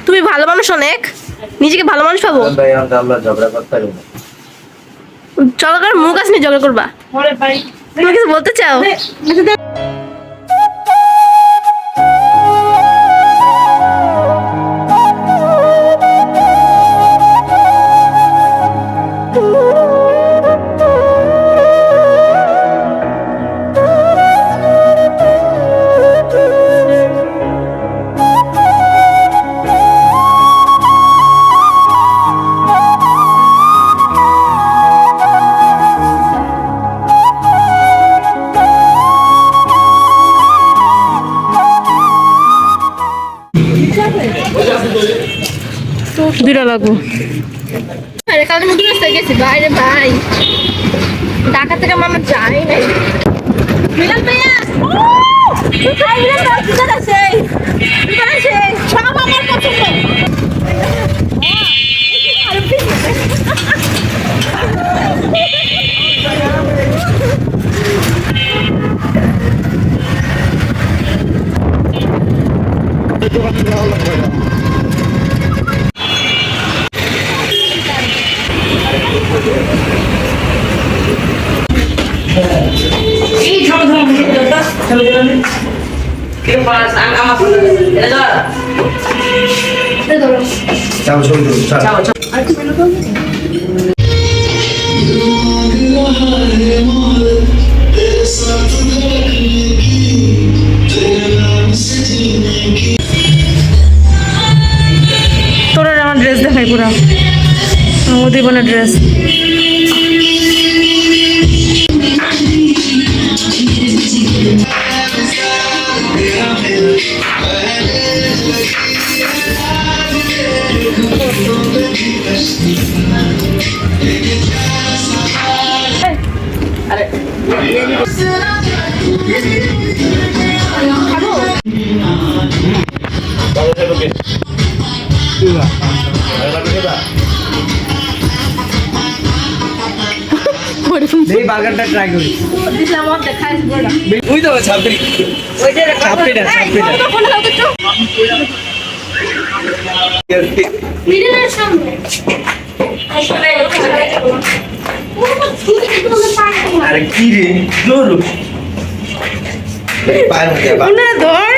তুমি ভালো মানুষ অনেক, নিজেকে ভালো মানুষ ভাবো। চলো কার মুখ আসনি ঝগড়া করবা, তুমি কিছু বলতে চাও? দুইটা লাগবো। আরে কাল মুখে রাস্তায় গেছি বাইরে ভাই, ঢাকা থেকে মামা যাই নাই। মিলান ভাইয়া আই মিলান দাও কি আছে? কি আছে? সব আমার পছন্দ। তোরা আমার ড্রেস দেখাই পুরা জীবনের ড্রেস। এই বার্গারটা ট্রাই করি। দিলাম ওটা খাইস বড়। ওই তো ছাপড়ি। ওইটা ছাপড়িটা। ফোন দাও তো। মিডিলের সামনে। আরে কি রে জোর পায় না বা না ধর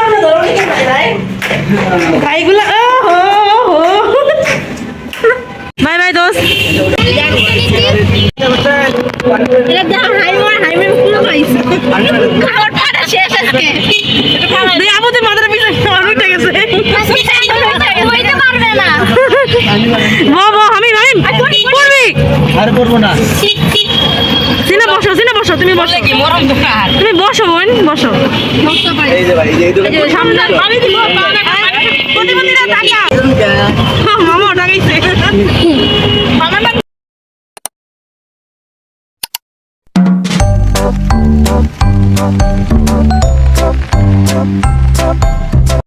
আমরা ধরো কি ভাই ভাইগুলা ওহো বাই বাই দোস্ত। এটা দাও হাইমে পুরো পাইছে খাবার পাটা শেষ আজকে। দুই আমাদের মাথার পিছে খাবার উঠে গেছে। ওইটা পারবে না বাবা। আমি ভাই পড়বি আর করব না। সিনা বসো তুমি বসো। কি মরম দোকান তুমি বসো বোন বসো। এই যে ভাই এই যে সামনে আমি দিব প্রতিবন্ধীরা টাকা মামা টাকাইছে মামা